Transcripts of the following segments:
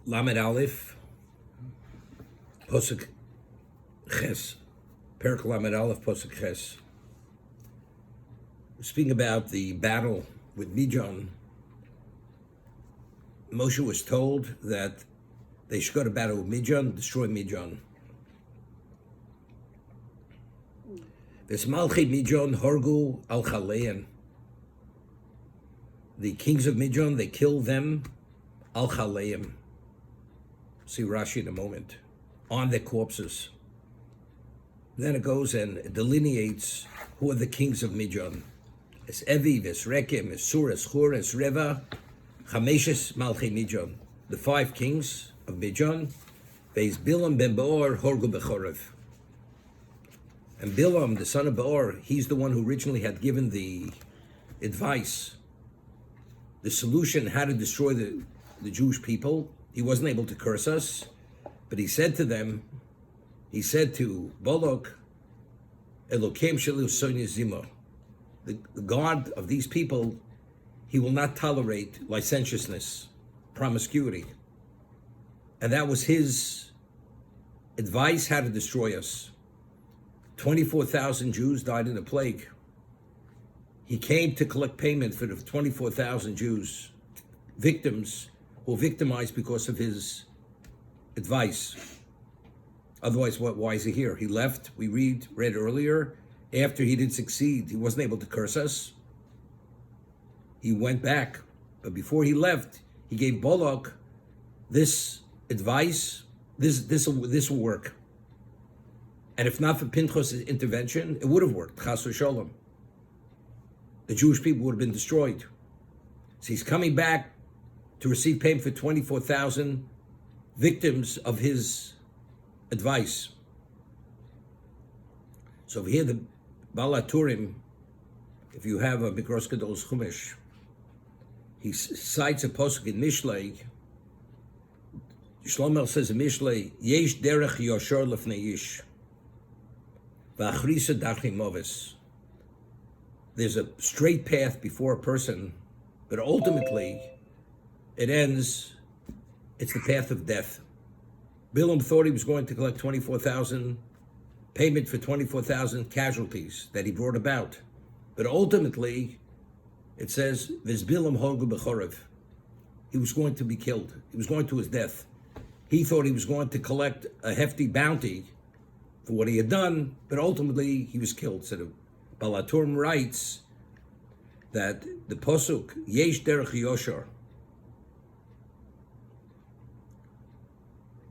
Lamed Aleph, Posuk Ches, Perek Lamed Aleph, Posuk Ches. Speaking about the battle with Midian, Moshe was told that they should go to battle with Midian, destroy Midian. Vesmalchi Midian Horgu al Chalein. The kings of Midian, they killed them al Chaleim. See Rashi in a moment. On their corpses. Then it goes and it delineates who are the kings of Midian. Es Evi, es Rekem, es Sur, es Chur, es Reva, Chameshes Malchi Midian. The 5 kings of Midian. Veis Bilam ben Beor Horgu Bechorev. And Bilam, the son of Beor, he's the one who originally had given the advice, the solution how to destroy the Jewish people. He wasn't able to curse us, but he said to them, he said to Balak, Elokem shelu sonya zimo, the God of these people, he will not tolerate licentiousness, promiscuity. And that was his advice how to destroy us. 24,000 Jews died in the plague. He came to collect payment for the 24,000 Jews, victims who were victimized because of his advice. Otherwise, why is he here? He left, we read earlier, after he didn't succeed, he wasn't able to curse us. He went back, but before he left, he gave Balak this advice, this will work. And if not for Pinchas' intervention, it would have worked. Chas v'sholom. The Jewish people would have been destroyed. So he's coming back to receive payment for 24,000 victims of his advice. So over here, the Baal HaTurim, if you have a Mikros Gadol's Chumash, he cites a posuk in Mishlei. Shlomo says in Mishlei, Yesh derech yoshor lefnei ish. There's a straight path before a person, but ultimately it ends, it's the path of death. Bilam thought he was going to collect 24,000 payment for 24,000 casualties that he brought about. But ultimately, it says, Vizbilam Horgu Bechorev. He was going to be killed. He was going to his death. He thought he was going to collect a hefty bounty for what he had done, but ultimately he was killed. So the Baal HaTurim writes that the posuk Yesh Derech Yoshar,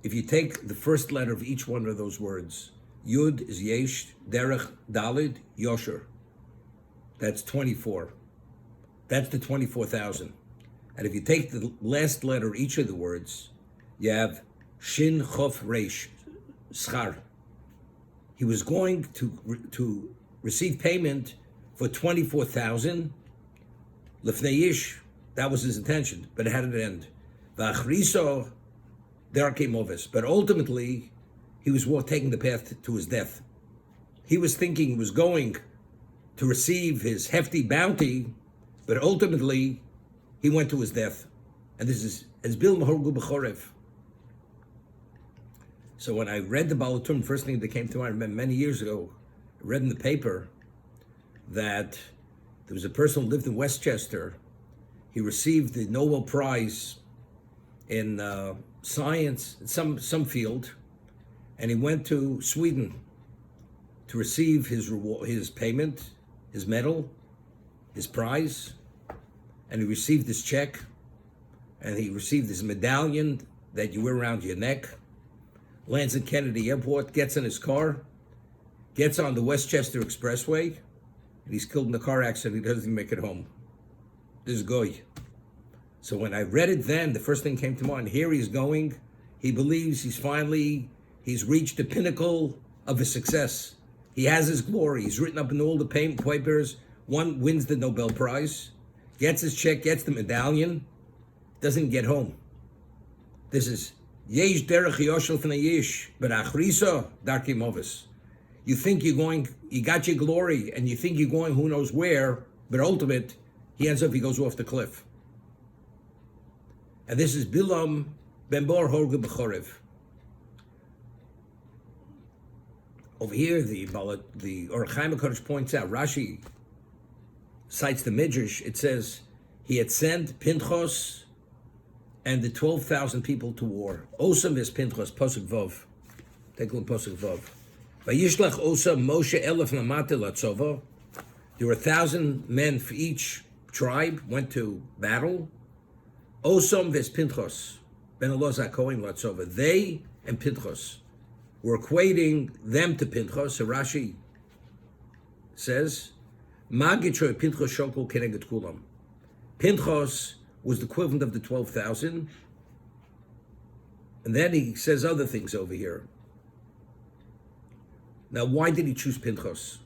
if you take the first letter of each one of those words, Yud is Yesh, Derech, Dalid, Yosher. That's 24. That's the 24,000. And if you take the last letter of each of the words, you have Shin, Chof, Reish, Schar. He was going to receive payment for 24,000 lefnei ish. That was his intention, but how did it end? V'achriso derkei moves. But ultimately, he was taking the path to his death. He was thinking he was going to receive his hefty bounty, but ultimately, he went to his death. And this is as Bilam Horgu Bechorev. So when I read the Baal HaTurim, first thing that came to mind, many years ago, I read in the paper that there was a person who lived in Westchester. He received the Nobel Prize in science, some field, and he went to Sweden to receive his reward, his payment, his medal, his prize, and he received his check, and he received his medallion that you wear around your neck. Lands at Kennedy Airport, gets in his car, gets on the Westchester Expressway, and he's killed in a car accident. He doesn't even make it home. This is Goy. So when I read it then, the first thing came to mind, here he's going, he believes he's reached the pinnacle of his success. He has his glory. He's written up in all the papers. One wins the Nobel Prize, gets his check, gets the medallion, doesn't get home. This is Yesh derech yoshel fnei yish, but achriso darkei moves. You think you got your glory, and you think you're going who knows where, but ultimate, he ends up, he goes off the cliff. And this is Bilam Ben Bor Horge Bechorev. Over here, the Orach Chaim HaKadosh points out, Rashi cites the Midrash, it says, he had sent Pinchos and the 12,000 people to war. Osam is Pinchos, Pasuk Vov. Take a look at Pasuk Vov. Vayishlach Osam Moshe Elef Lamate Latzova. There were 1,000 men for each tribe, went to battle. Osam ves Pinchos, Ben Elazar Kohen Latzova. They and Pinchos were equating them to Pinchos. So Rashi says, Magitroy Pinchos Shokol Keneged Kulam. Pinchos was the equivalent of the 12,000. And then he says other things over here. Now, why did he choose Pinchos?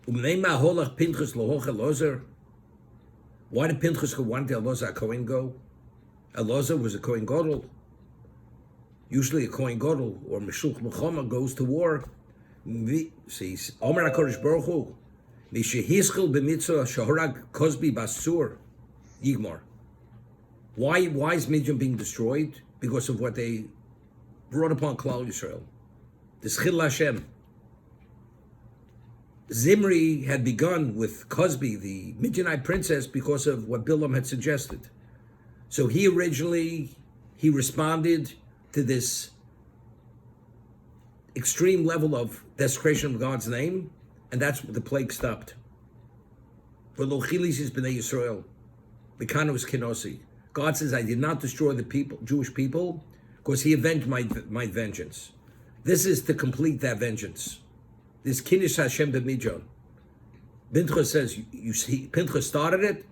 Why did Pinchas go? Why did Elazar Kohen go? Elazar was a Kohen Gadol. Usually a Kohen Gadol or Meshulch Mechama goes to war. See, Omer HaKadosh Baruch Hu, Mishehischel b'mitzvah shahorag Kozbi basur Yigmar. Why is Midian being destroyed? Because of what they brought upon Klal Yisrael. The Schil Hashem. Zimri had begun with Cosby, the Midianite princess, because of what Bilam had suggested. So he responded to this extreme level of desecration of God's name, and that's what the plague stopped. God says, I did not destroy the people, Jewish people, because he avenged my vengeance. This is to complete that vengeance. This Kiddush Hashem b'Midjan. Pinchas says, you see, Pinchas started it.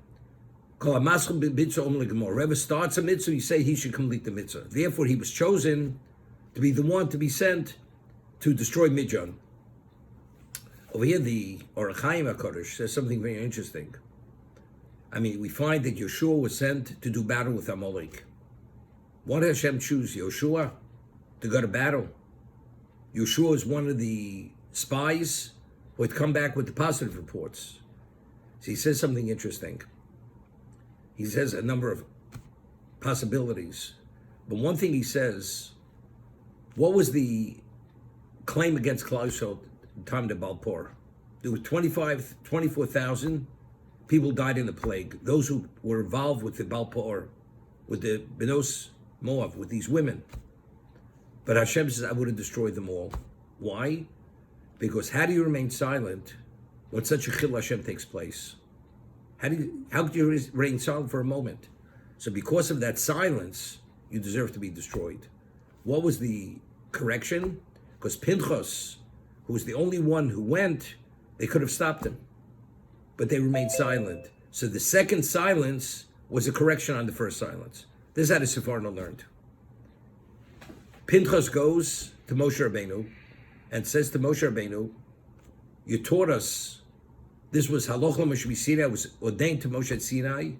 Whoever starts a mitzvah, you say he should complete the mitzvah. Therefore, he was chosen to be the one to be sent to destroy Midjan. Over here, the Orach Chaim HaKadosh says something very interesting. I mean, we find that Yeshua was sent to do battle with Amalek. Why did Hashem choose Yeshua to go to battle? Yeshua is one of the spies who had come back with the positive reports. So he says something interesting. He says a number of possibilities. But one thing he says, what was the claim against Klal Yisrael at the time of Balpor? There were 24,000 people died in the plague. Those who were involved with the Balpor, with the Benos Moab, with these women. But Hashem says, I would have destroyed them all. Why? Because how do you remain silent when such a Chil Hashem takes place? How could you remain silent for a moment? So because of that silence, you deserve to be destroyed. What was the correction? Because Pinchas, who was the only one who went, they could have stopped him. But they remained silent. So the second silence was a correction on the first silence. This is how the Sephardim learned. Pinchas goes to Moshe Rabbeinu and says to Moshe Rabbeinu, you taught us, this was Haloch Moshe Sinai, was ordained to Moshe at Sinai,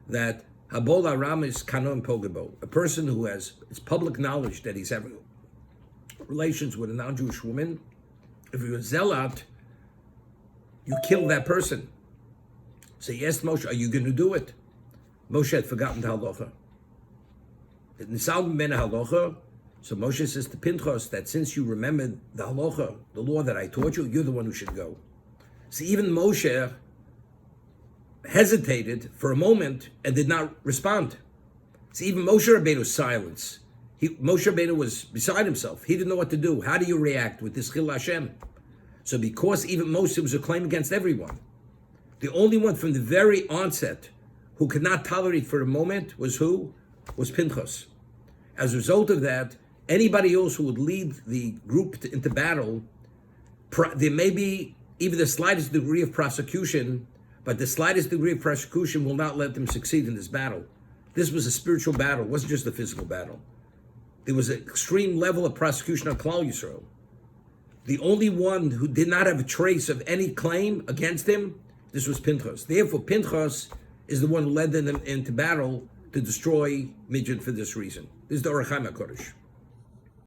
that Habol Aram is Kanon Pogebo, a person who has, it's public knowledge that he's having relations with a non-Jewish woman. If you're a zealot, you kill that person. So he asked Moshe, are you going to do it? Moshe had forgotten the halacha. Nisal ben halacha. So Moshe says to Pinchas that since you remembered the halacha, the law that I taught you, you're the one who should go. So even Moshe hesitated for a moment and did not respond. So even Moshe Rabbeinu's silence. Moshe Rabbeinu was beside himself. He didn't know what to do. How do you react with this Chil Hashem? So because even Moshe was a claim against everyone, the only one from the very onset who could not tolerate for a moment was who? Was Pinchas. As a result of that, anybody else who would lead the group into battle, there may be even the slightest degree of prosecution, but the slightest degree of prosecution will not let them succeed in this battle. This was a spiritual battle. It wasn't just a physical battle. There was an extreme level of prosecution on Klal Yisrael. The only one who did not have a trace of any claim against him, this was Pinchas. Therefore, Pinchas is the one who led them into battle to destroy Midian for this reason. This is the Orach Chaim HaKadosh.